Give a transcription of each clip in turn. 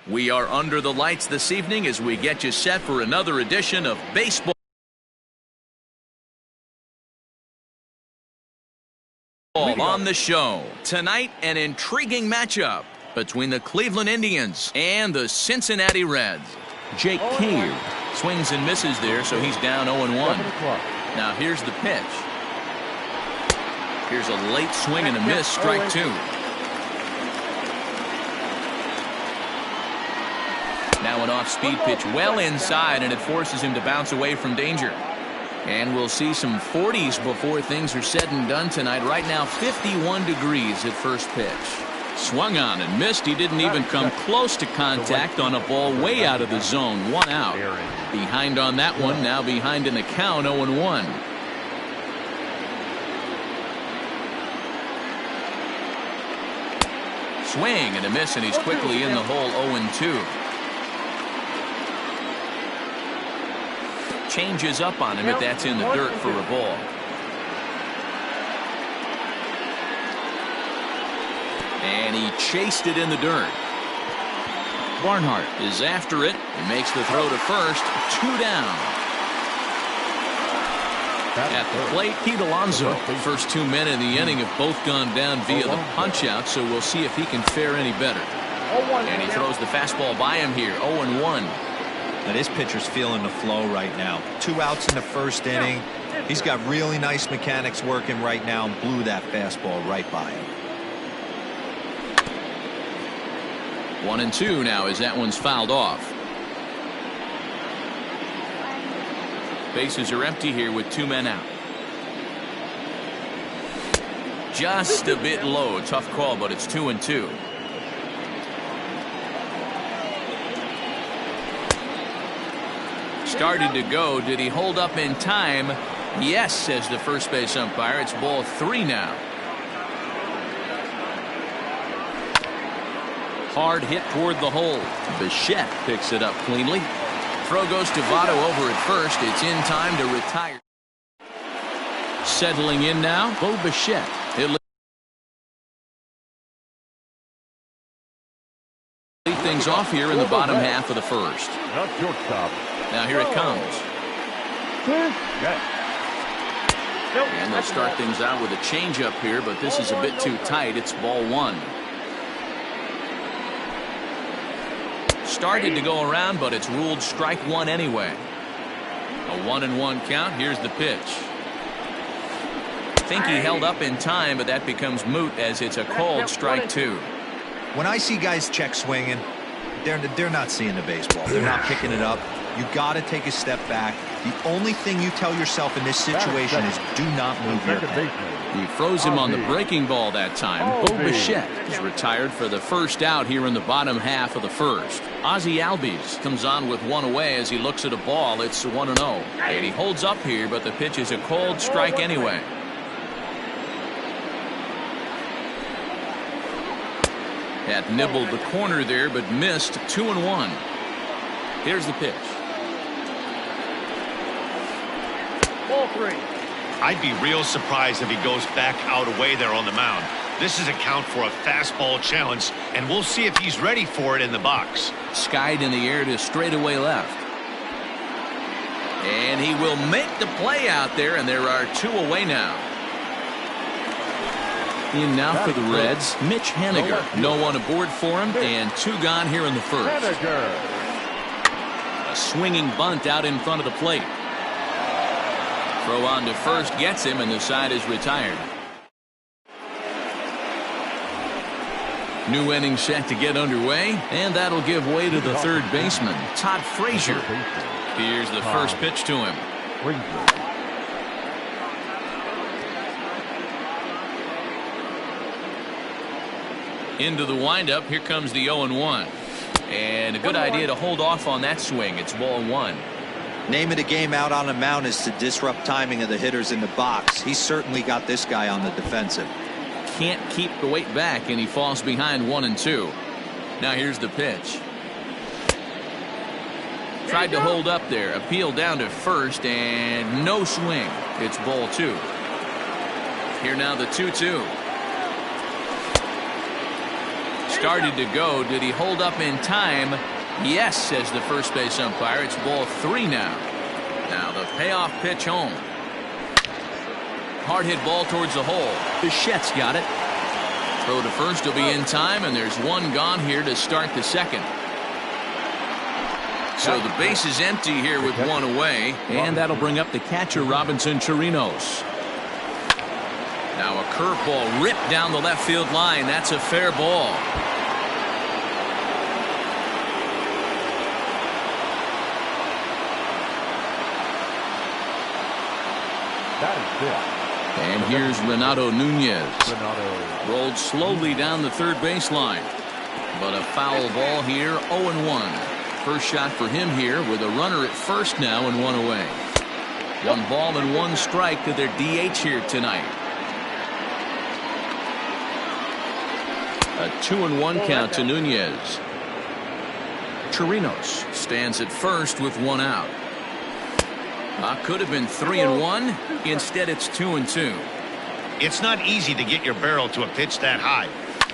We are under the lights this evening as we get you set for another edition of baseball on the show. Tonight, an intriguing matchup between the Cleveland Indians and the Cincinnati Reds. Jake Cave swings and misses there, so he's down 0-1. Now here's the pitch. Here's a late swing and a miss, strike two. Now an off-speed pitch well inside, and it forces him to bounce away from danger. And we'll see some 40s before things are said and done tonight. Right now, 51 degrees at first pitch. Swung on and missed. He didn't even come close to contact on a ball way out of the zone. One out. Behind on that one, now behind in the count, 0-1. Swing and a miss, and he's quickly in the hole, 0-2. Changes up on him, but that's in the dirt for a ball. And he chased it in the dirt. Barnhart is after it and makes the throw to first. Two down. At the plate, Pete Alonso. The first 2 men in the inning have both gone down via the punch-out, so we'll see if he can fare any better. And he throws the fastball by him here, 0-1. Now this pitcher's feeling the flow right now. 2 outs in the first inning. He's got really nice mechanics working right now and blew that fastball right by him. 1-2 now as that one's fouled off. Bases are empty here with 2 men out. Just a bit low. Tough call, but it's 2-2. Started to go. Did he hold up in time? Yes, says the first base umpire. It's ball 3 now. Hard hit toward the hole. Bichette picks it up cleanly. Throw goes to Votto over at first. It's in time to retire. Settling in now, Bo Bichette. He'll lead things off here in the bottom half of the first. Now here it comes. And they'll start things out with a changeup here, but this is a bit too tight. It's ball 1. Started to go around, but it's ruled strike 1 anyway. A 1-1 count. Here's the pitch. Think he held up in time, but that becomes moot as it's a called strike 2. When I see guys check swinging, they're not seeing the baseball. They're not picking it up. You got to take a step back. The only thing you tell yourself in this situation is do not move your head. He froze him on the breaking ball that time. Bo Bichette is retired for the first out here in the bottom half of the first. Ozzie Albies comes on with 1 away as he looks at a ball. It's 1-0. And he holds up here, but the pitch is a called strike anyway. Had nibbled the corner there, but missed. 2-1. Here's the pitch. Ball 3. I'd be real surprised if he goes back out away there on the mound. This is a count for a fastball challenge, and we'll see if he's ready for it in the box. Skied in the air to straightaway left. And he will make the play out there, and there are 2 away now. In now for the Reds, Mitch Haniger. No one aboard for him, and 2 gone here in the first. A swinging bunt out in front of the plate. Throw on to first gets him, and the side is retired. New inning set to get underway, and that'll give way to the third baseman, Todd Frazier. Here's the first pitch to him. Into the windup. Here comes the 0-1. And a good idea to hold off on that swing. It's ball 1. Name of the game out on the mound is to disrupt timing of the hitters in the box. He's certainly got this guy on the defensive. Can't keep the weight back, and he falls behind 1-2. Now here's the pitch. Tried to hold up there. Appeal down to first, and no swing. It's ball 2. Here now the 2-2. started to go. Did he hold up in time? Yes, says the first base umpire. It's ball 3 now. Now the payoff pitch home. Hard hit ball towards the hole. Bichette's got it. Throw to first will be in time, and there's one gone here to start the second. So the base is empty here with one away, and that'll bring up the catcher, Robinson Chirinos. Now a curveball ripped down the left field line. That's a fair ball. That is good. And here's Renato Nunez. Rolled slowly down the third baseline. But a foul ball here, 0-1. First shot for him here with a runner at first now and one away. 1 ball and 1 strike to their DH here tonight. A 2-1 count to Nunez. Chirinos stands at first with 1 out. Could have been 3-1. Instead, it's 2-2. It's not easy to get your barrel to a pitch that high.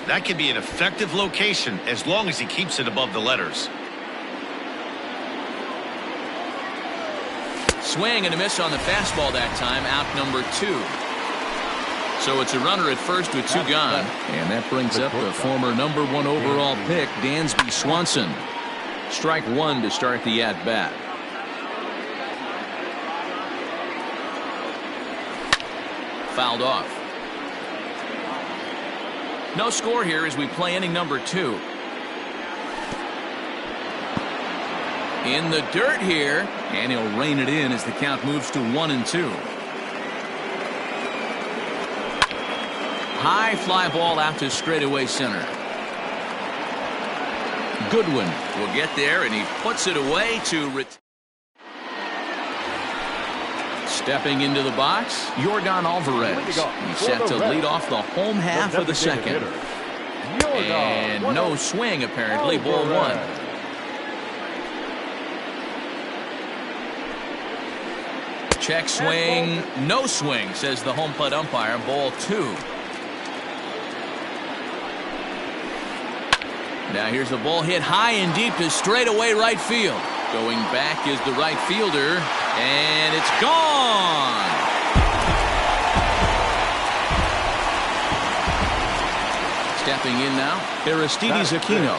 That can be an effective location as long as he keeps it above the letters. Swing and a miss on the fastball that time. Out number 2. So it's a runner at first with 2 gone. And that brings up the former number 1 overall pick, Dansby Swanson. Strike 1 to start the at-bat. Fouled off. No score here as we play inning number 2. In the dirt here, and he'll rein it in as the count moves to 1-2. High fly ball out to straightaway center. Goodwin will get there, and he puts it away to stepping into the box, Yordan Alvarez. He's set to lead off the home half of the second. And no swing, apparently. Ball 1. Check swing. No swing, says the home plate umpire. Ball 2. Now here's a ball hit high and deep to straightaway right field. Going back is the right fielder, and it's gone. Stepping in now, Aristides Aquino.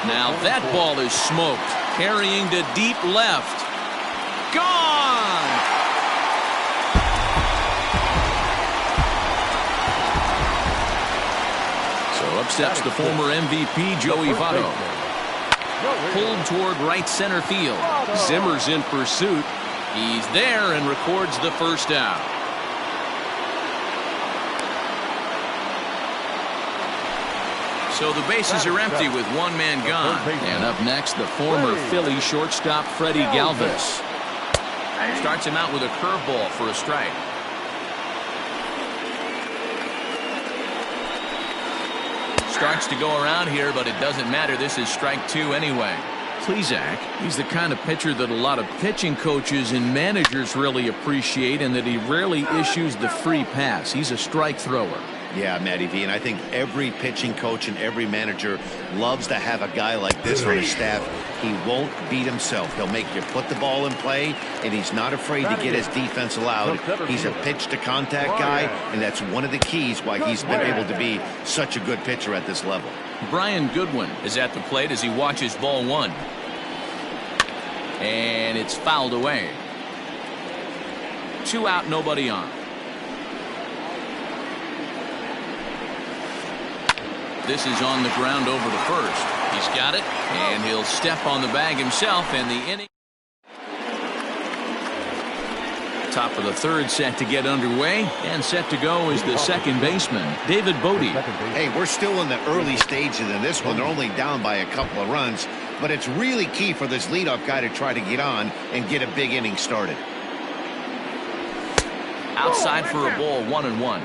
Now that ball is smoked, carrying to deep left. Gone! So up steps the former MVP, Joey Votto. Pulled toward right center field. Zimmer's in pursuit. He's there and records the first out. So the bases are empty with 1 man gone. And up next, the former Philly shortstop, Freddie Galvis. Starts him out with a curveball for a strike. Starts to go around here, but it doesn't matter. This is strike 2 anyway. Plesac, he's the kind of pitcher that a lot of pitching coaches and managers really appreciate, and that he rarely issues the free pass. He's a strike thrower. Yeah, Matty V, and I think every pitching coach and every manager loves to have a guy like this on his staff. He won't beat himself. He'll make you put the ball in play, and he's not afraid to get his defense allowed. He's a pitch-to-contact guy, and that's one of the keys why he's been able to be such a good pitcher at this level. Brian Goodwin is at the plate as he watches ball 1. And it's fouled away. 2 out, nobody on. This is on the ground over to first. He's got it, and he'll step on the bag himself, and the inning. Top of the third set to get underway, and set to go is the second baseman, David Bodie. Hey, we're still in the early stages of this one. They're only down by a couple of runs, but it's really key for this leadoff guy to try to get on and get a big inning started. Outside for a ball, 1-1.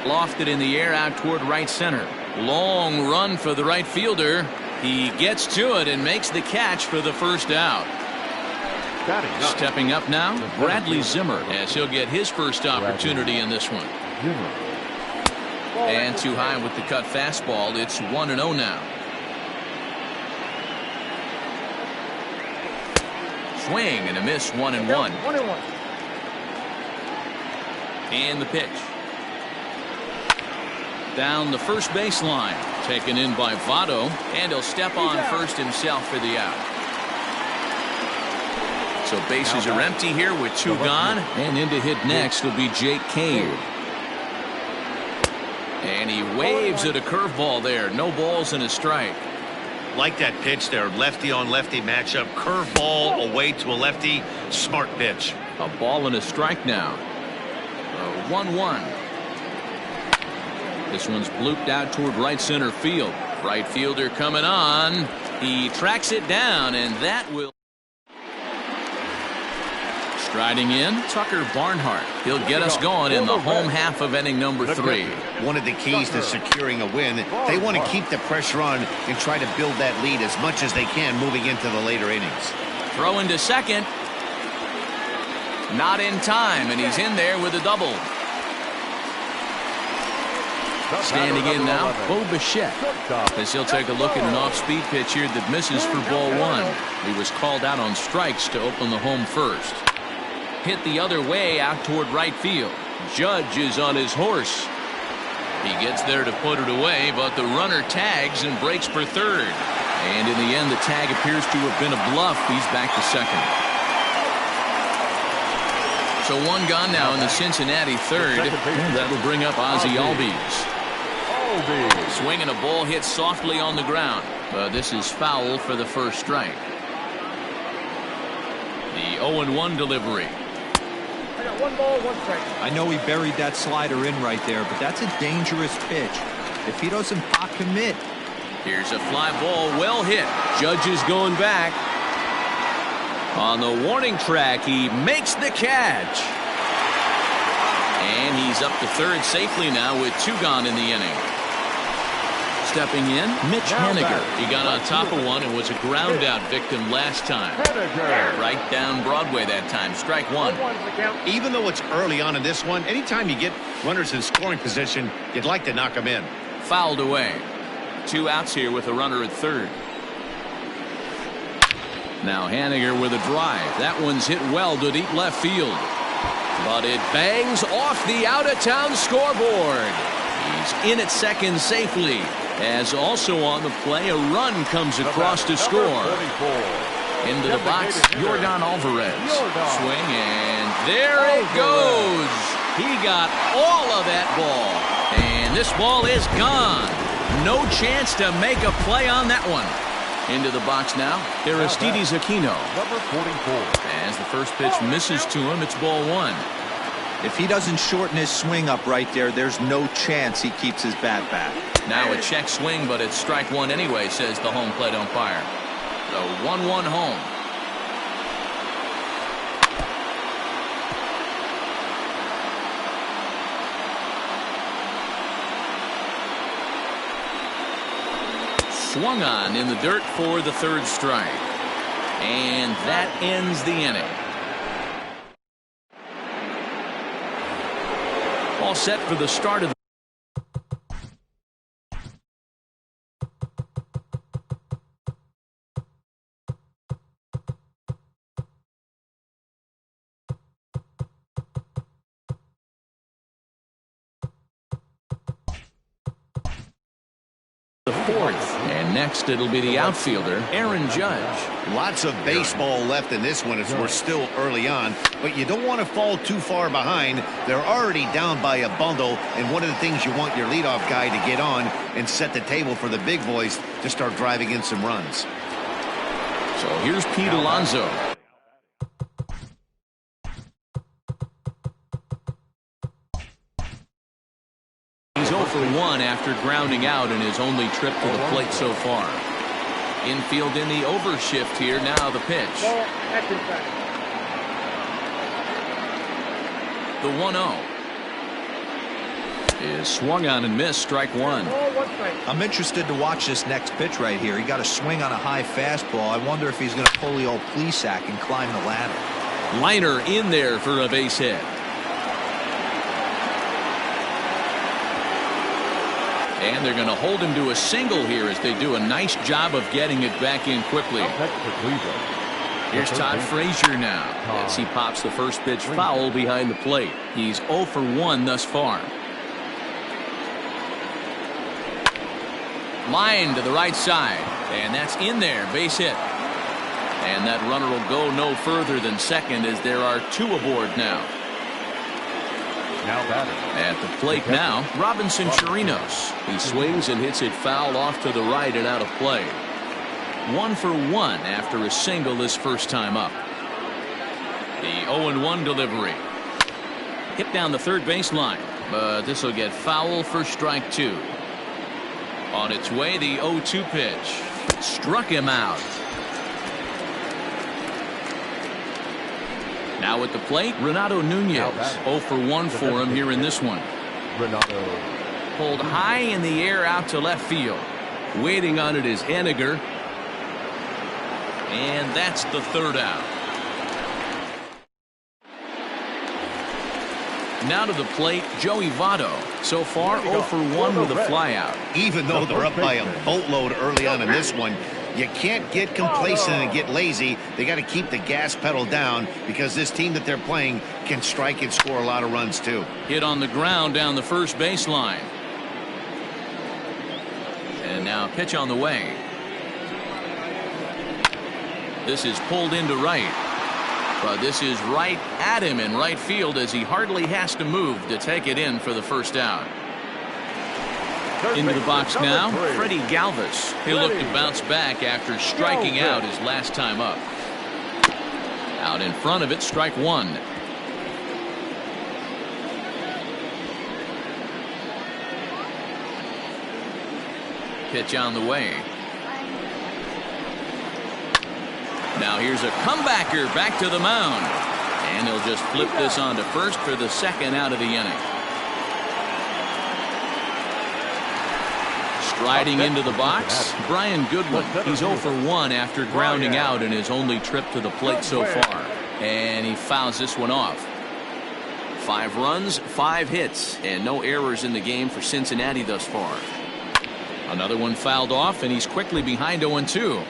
Lofted in the air out toward right center. Long run for the right fielder. He gets to it and makes the catch for the first out. Stepping up now, Bradley Zimmer, as he'll get his first opportunity in this one. And too high with the cut fastball. It's 1-0 now. Swing and a miss, 1-1. And the pitch. Down the first baseline. Taken in by Votto. And he'll step on first himself for the out. So bases are empty here with 2 gone. And in to hit next will be Jake Cave. And he waves at a curveball there. No balls and a strike. Like that pitch there. Lefty on lefty matchup. Curveball away to a lefty. Smart pitch. A ball and a strike now. 1-1. This one's blooped out toward right center field. Right fielder coming on. He tracks it down, and that will. Striding in, Tucker Barnhart. He'll get us going in the home half of inning number 3. One of the keys to securing a win, they want to keep the pressure on and try to build that lead as much as they can moving into the later innings. Throw into second. Not in time, and he's in there with a double. Standing in now, Bo Bichette, as he'll take a look at an off-speed pitch here that misses for ball 1. He was called out on strikes to open the home first. Hit the other way out toward right field. Judge is on his horse. He gets there to put it away, but the runner tags and breaks for third. And in the end, the tag appears to have been a bluff. He's back to second. So 1 gone now in the Cincinnati third. And that'll bring up Ozzie Albies. Swinging a ball hit softly on the ground. This is foul for the first strike. The 0-1 delivery. 1 ball, 1 strike. I know he buried that slider in right there, but that's a dangerous pitch. If he doesn't pot commit. Here's a fly ball, well hit. Judge is going back. On the warning track, he makes the catch. And he's up to third safely now with 2 gone in the inning. Stepping in, Mitch Haniger. He got on top of one and was a ground out victim last time. Right down Broadway that time. Strike 1. Even though it's early on in this one, anytime you get runners in scoring position, you'd like to knock them in. Fouled away. 2 outs here with a runner at third. Now Haniger with a drive. That one's hit well to deep left field. But it bangs off the out-of-town scoreboard. He's in at second safely. As also on the play, a run comes across to score. Into the box, Yordan Alvarez. Swing, and there it goes. He got all of that ball. And this ball is gone. No chance to make a play on that one. Into the box now, Aristides Aquino. Number 44. As the first pitch misses to him, it's ball 1. If he doesn't shorten his swing up right there, there's no chance he keeps his bat back. Now a check swing, but it's strike 1 anyway, says the home plate umpire. So 1-1 home. Swung on in the dirt for the third strike. And that ends the inning. All set for the start of the fourth. And next it'll be the outfielder, Aaron Judge. Lots of baseball left in this one as we're still early on, but you don't want to fall too far behind. They're already down by a bundle, and one of the things you want your leadoff guy to get on and set the table for the big boys to start driving in some runs. So here's Pete Alonso. He's 0 for 1 after grounding out in his only trip to the plate so far. Infield in the overshift here. Now the pitch. The 1-0. is swung on and missed. Strike one. Ball, one strike. I'm interested to watch this next pitch right here. He got a swing on a high fastball. I wonder if he's going to pull the old Plesac and climb the ladder. Liner in there for a base hit. And they're going to hold him to a single here as they do a nice job of getting it back in quickly. Up next for Cleveland. Here's Todd Frazier now as he pops the first pitch foul behind the plate. He's 0 for 1 thus far. Line to the right side, and that's in there, base hit. And that runner will go no further than second as there are 2 aboard now. Now batter. At the plate now, Robinson Chirinos. He swings and hits it foul off to the right and out of play. 1 for 1 after a single this first time up. The 0-1 delivery. Hit down the third baseline, but this will get foul for strike 2. On its way, the 0-2 pitch. Struck him out. Now at the plate, Renato Nunez. 0 for 1 for him here in this one. Renato. Pulled high in the air out to left field. Waiting on it is Henniger. And that's the third out. Now to the plate, Joey Votto. So far, 0 for 1 with a flyout. Even though they're up by a boatload early on in this one, you can't get complacent and get lazy. They got to keep the gas pedal down because this team that they're playing can strike and score a lot of runs too. Hit on the ground down the first baseline. And now pitch on the way. This is pulled into right. But this is right at him in right field as he hardly has to move to take it in for the first out. Into the box now, Freddie Galvis. He'll look to bounce back after striking out his last time up. Out in front of it, strike 1. Pitch on the way. Now here's a comebacker back to the mound. And he'll just flip this on to first for the second out of the inning. Striding into the box, Brian Goodwin. He's 0 for 1 after grounding out in his only trip to the plate so far. And he fouls this one off. 5 runs, 5 hits, and no errors in the game for Cincinnati thus far. Another one fouled off, and he's quickly behind 0-2.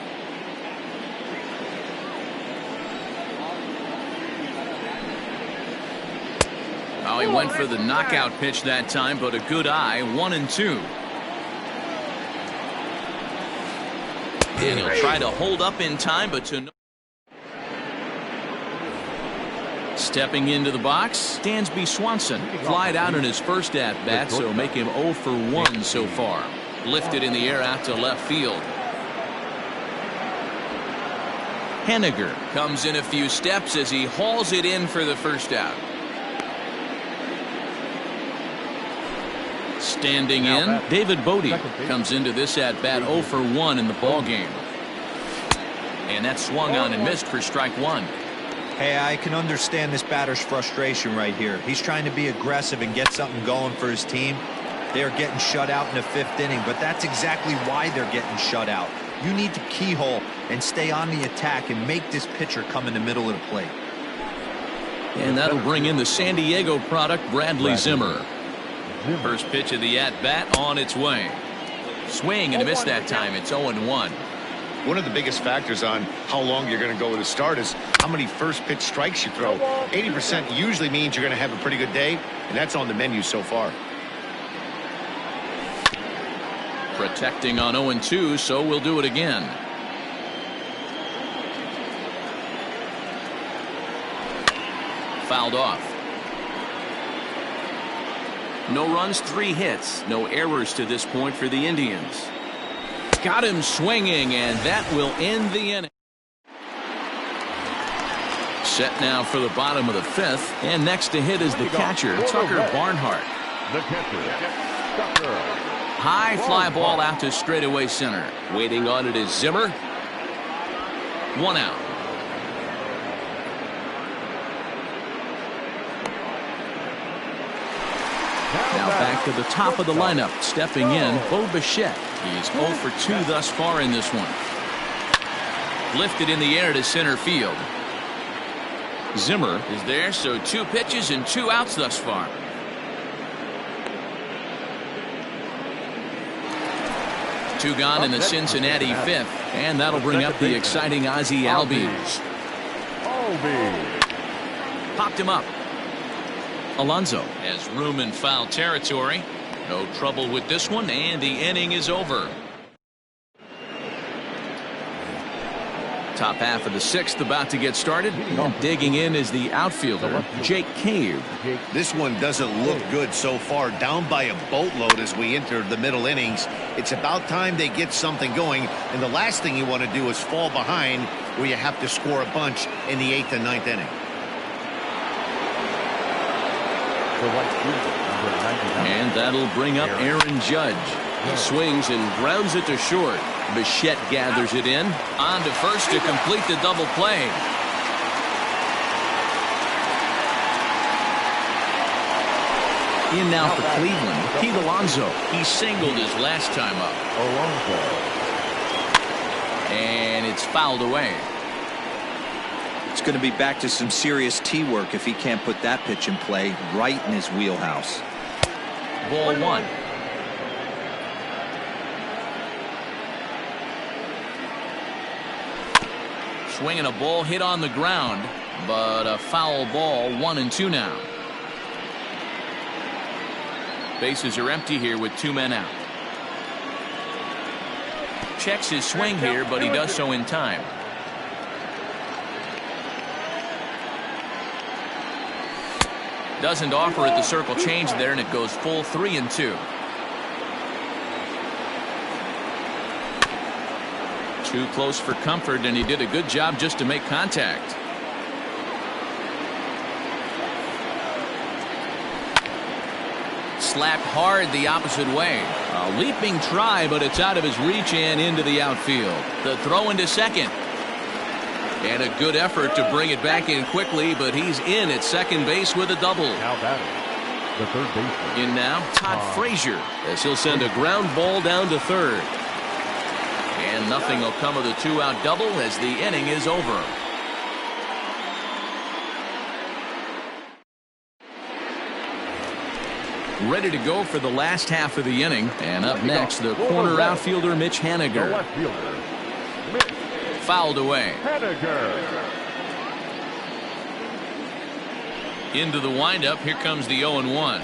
Oh, he went for the knockout pitch that time, but a good eye. 1-2. And he'll try to hold up in time, but to no. Stepping into the box, Dansby Swanson. Flied out in his first at-bat, so make him 0 for 1 so far. Lifted in the air out to left field. Henniger comes in a few steps as he hauls it in for the first out. Standing in, David Bodie comes into this at-bat 0 for 1 in the ballgame. And that's swung on and missed for strike 1. Hey, I can understand this batter's frustration right here. He's trying to be aggressive and get something going for his team. They are getting shut out in the 5th inning, but that's exactly why they're getting shut out. You need to keyhole and stay on the attack and make this pitcher come in the middle of the plate. And that'll bring in the San Diego product, Bradley Zimmer. First pitch of the at-bat on its way. Swing and a miss that time. It's 0-1. One of the biggest factors on how long you're going to go with a start is how many first pitch strikes you throw. 80% usually means you're going to have a pretty good day, and that's on the menu so far. Protecting on 0-2, so we'll do it again. Fouled off. No runs, 3 hits. No errors to this point for the Indians. Got him swinging, and that will end the inning. Set now for the bottom of the 5th, and next to hit is the catcher, Tucker Barnhart. The catcher, Tucker. High fly ball out to straightaway center. Waiting on it is Zimmer. 1 out. Now back to the top of the lineup. Stepping in, Bo Bichette. He's 0 for 2 thus far in this one. Lifted in the air to center field. Zimmer is there, so 2 pitches and 2 outs thus far. Two gone in the Cincinnati 5th, and that'll bring up the exciting Ozzie Albies. Popped him up. Alonso has room in foul territory. No trouble with this one, and the inning is over. Top half of the 6th about to get started. Digging in is the outfielder, Jake Cave. This one doesn't look good so far. Down by a boatload as we enter the middle innings. It's about time they get something going. And the last thing you want to do is fall behind where you have to score a bunch in the 8th and 9th inning. And that'll bring up Aaron Judge. He swings and grounds it to short. Bichette gathers it in. On to first to complete the double play. In now for Cleveland, Pete Alonso. He singled his last time up. And it's fouled away. It's going to be back to some serious tee work if he can't put that pitch in play right in his wheelhouse. Ball 1. Swinging a ball hit on the ground, but a foul ball. 1-2 now. Bases are empty here with 2 men out. Checks his swing here, but he does so in time. Doesn't offer it the circle change there, and it goes full 3-2. Too close for comfort, and he did a good job just to make contact. Slapped hard the opposite way. A leaping try, but it's out of his reach and into the outfield. The throw into second. And a good effort to bring it back in quickly, but he's in at second base with a double. Now batting, the third baseman. In now, Todd Frazier, as he'll send a ground ball down to third. And nothing will come of the 2-out double as the inning is over. Ready to go for the last half of the inning. And up next, the corner outfielder, Mitch The Haniger. left fielder, Mitch Fouled away. Haniger. Into the windup. Here comes the 0-1.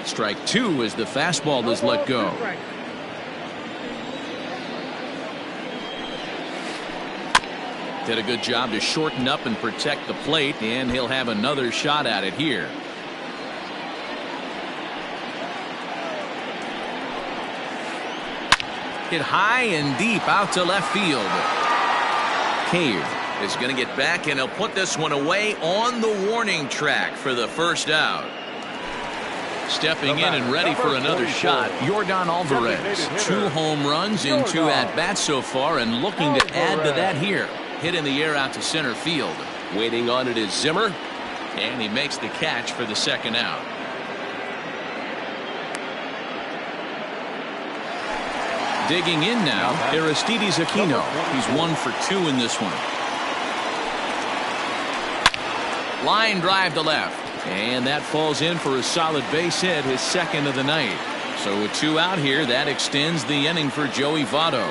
Strike 2 as the fastball is let go. Did a good job to shorten up and protect the plate, and he'll have another shot at it here. Hit high and deep out to left field. Cave is going to get back, and he'll put this one away on the warning track for the first out. Stepping in and ready for another shot, Yordan Alvarez. 2 home runs in 2 at-bats so far, and looking to add to that here. Hit in the air out to center field. Waiting on it is Zimmer, and he makes the catch for the second out. Digging in now, Aristides Aquino. He's 1 for 2 in this one. Line drive to left. And that falls in for a solid base hit, his second of the night. So with 2 out here, that extends the inning for Joey Votto.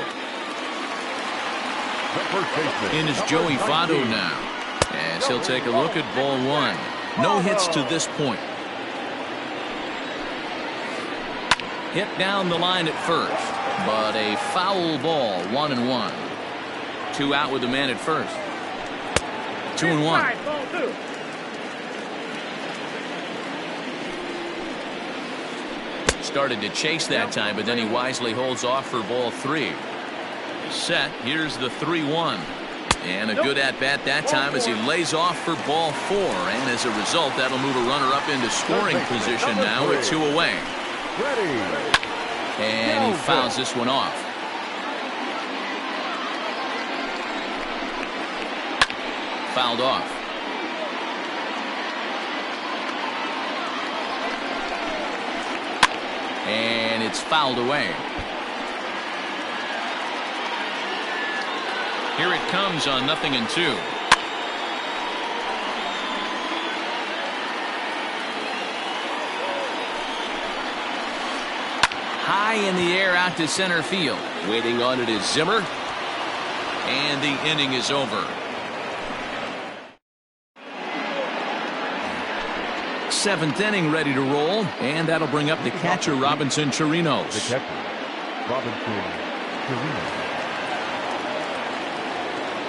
In is Joey Votto now, as he'll take a look at ball 1. No hits to this point. Hit down the line at first, but a foul ball. 1-1. 2 out with the man at first. 2-1. Started to chase that time, but then he wisely holds off for ball 3. Set. Here's the 3-1. And a good at-bat that time as he lays off for ball 4. And as a result, that'll move a runner up into scoring position now with 2 away. And he fouls this one off. Fouled off. And it's fouled away. Here it comes on 0-2. High in the air out to center field. Waiting on it is Zimmer. And the inning is over. 7th inning ready to roll. And that'll bring up the catcher, Robinson Chirinos. The catcher, Robinson Chirinos.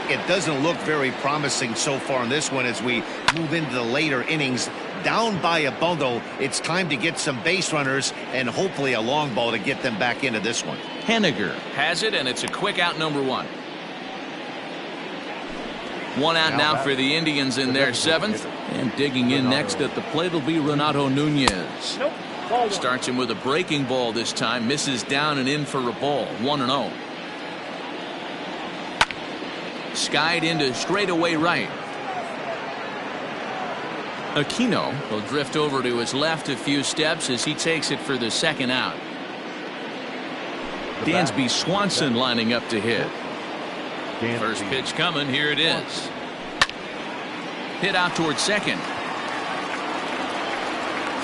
It doesn't look very promising so far in this one as we move into the later innings. Down by a bundle, it's time to get some base runners and hopefully a long ball to get them back into this one. Henniger has it, and it's a quick out, number 1. 1 out now for the Indians in their 7th. And digging in next at the plate will be Renato Nunez. Starts him with a breaking ball this time. Misses down and in for a ball. 1-0. Skied into straightaway right. Aquino will drift over to his left a few steps as he takes it for the 2nd out. Dansby Swanson lining up to hit. First pitch coming. Here it is. Hit out towards 2nd.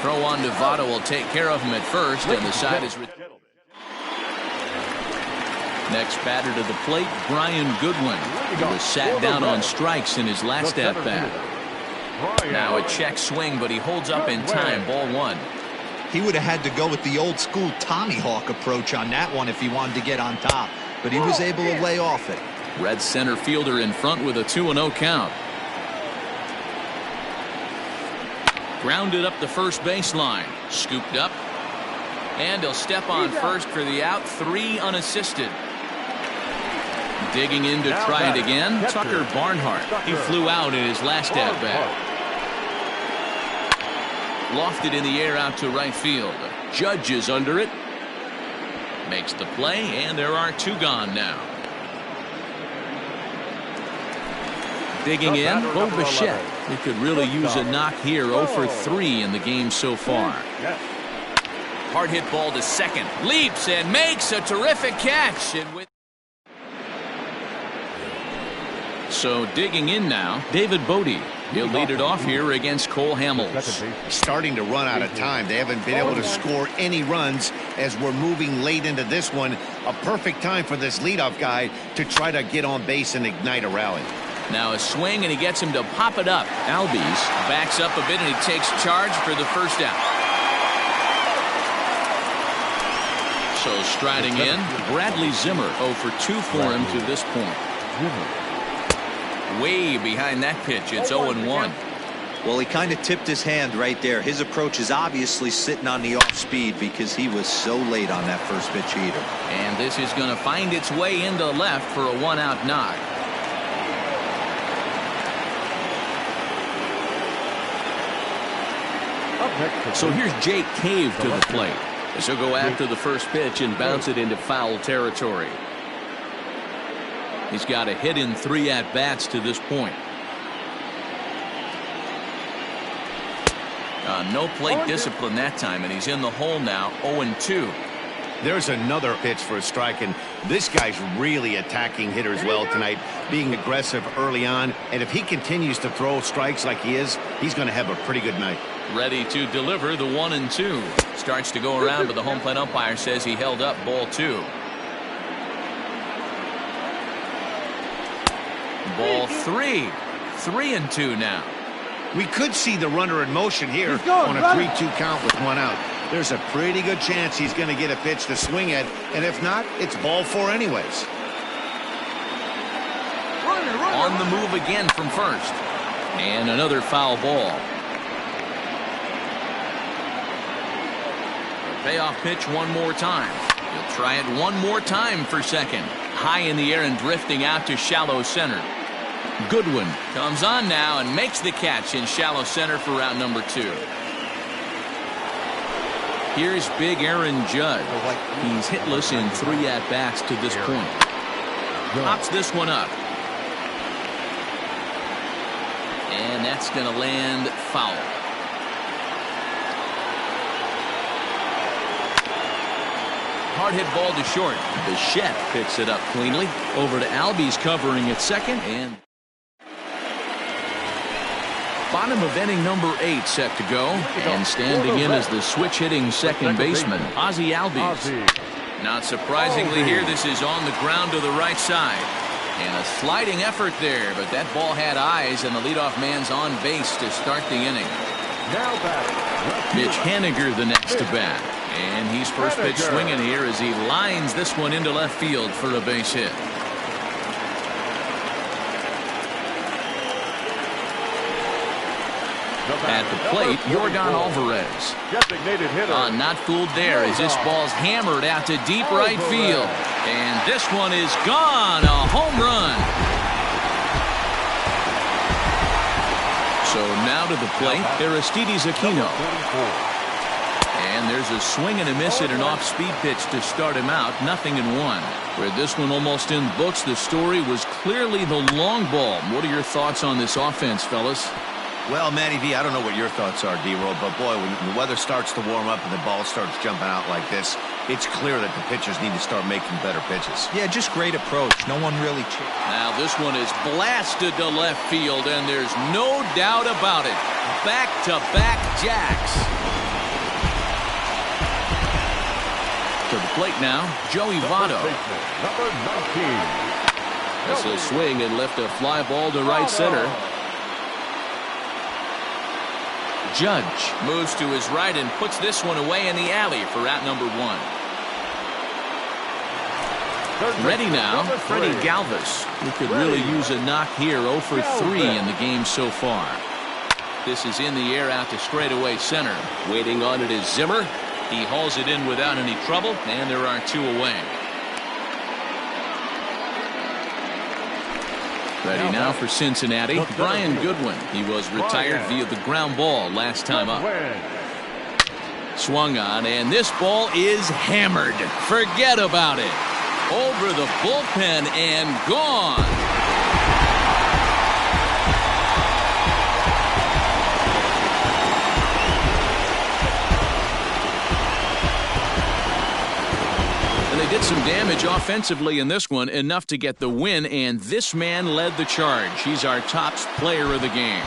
Throw on to Votto will take care of him at first, and the side is. Next batter to the plate, Brian Goodwin. He was sat down on strikes in his last at bat. Now a check swing, but he holds up in time. Ball 1. He would have had to go with the old school Tommy Hawk approach on that one if he wanted to get on top, but he was able to lay off it. Red center fielder in front with a 2-0 count. Grounded up the first baseline. Scooped up. And he'll step on first for the out. 3 unassisted. Digging in to try it again. Tucker Barnhart. He flew out in his last at bat. Lofted in the air out to right field. Judge is under it. Makes the play, and there are 2 gone now. Digging in, Bo Bichette. He could really use a knock here. 0 for 3 in the game so far. Hard hit ball to 2nd. Leaps and makes a terrific catch. And with so digging in now, David Bodie. He'll lead it off here against Cole Hamels. Starting to run out of time. They haven't been able to score any runs as we're moving late into this one. A perfect time for this leadoff guy to try to get on base and ignite a rally. Now a swing, and he gets him to pop it up. Albies backs up a bit, and he takes charge for the first out. So striding in, Bradley Zimmer. 0 for 2 for him to this point. Way behind that pitch. It's 0-1. Well, he kind of tipped his hand right there. His approach is obviously sitting on the off speed because he was so late on that first pitch heater. And this is going to find its way into left for a 1-out knock. So here's Jake Cave to the plate. This will go after the first pitch and bounce it into foul territory. He's got a hit in 3 at-bats to this point. No plate discipline that time, and he's in the hole now. 0-2. There's another pitch for a strike, and this guy's really attacking hitters well tonight, being aggressive early on. And if he continues to throw strikes like he is, he's going to have a pretty good night. Ready to deliver the 1-2. Starts to go around, but the home plate umpire says he held up. Ball 2. Ball 3. 3-2 now. We could see the runner in motion here on a 3-2 count with 1 out. There's a pretty good chance he's going to get a pitch to swing at, and if not, it's ball 4 anyways. On the move again from first. And another foul ball. Payoff pitch one more time. He'll try it one more time for second. High in the air and drifting out to shallow center. Goodwin comes on now and makes the catch in shallow center for round number 2. Here's big Aaron Judge. He's hitless in 3 at-bats to this point. Pops this one up. And that's going to land foul. hard hit ball to short. Bichette picks it up cleanly. Over to Albies covering at second. And bottom of inning number 8 set to go. And standing in as the switch hitting second baseman, Ozzie Albies. Not surprisingly here, this is on the ground to the right side. And a sliding effort there, but that ball had eyes, and the leadoff man's on base to start the inning. Mitch Haniger the next to bat. And he's first pitch swinging here as he lines this one into left field for a base hit. At the plate, Yordan Alvarez. Not fooled there as this ball's hammered out to deep right field. And this one is gone. A home run. So now to the plate, Aristides Aquino. And there's a swing and a miss at an off-speed pitch to start him out. 0-1. Where this one almost in the books, the story was clearly the long ball. What are your thoughts on this offense, fellas? Well, Matty V, I don't know what your thoughts are, D-Roll, but boy, when the weather starts to warm up and the ball starts jumping out like this, it's clear that the pitchers need to start making better pitches. Yeah, just great approach. No one really changed. Now this one is blasted to left field, and there's no doubt about it. Back-to-back jacks. To the plate now, Joey Votto. Number 19. That's a swing and lift a fly ball to right center. Judge moves to his right and puts this one away in the alley for out number 1. Ready now, Freddie Galvis, who could really use a knock here. 0 for 3 in the game so far. This is in the air out to straightaway center. Waiting on it is Zimmer. He hauls it in without any trouble, and there are 2 away. Ready now for Cincinnati, Brian Goodwin. He was retired via the ground ball last time up. Swung on, and this ball is hammered. Forget about it. Over the bullpen and gone. Did some damage offensively in this one, enough to get the win, and this man led the charge. He's our top player of the game.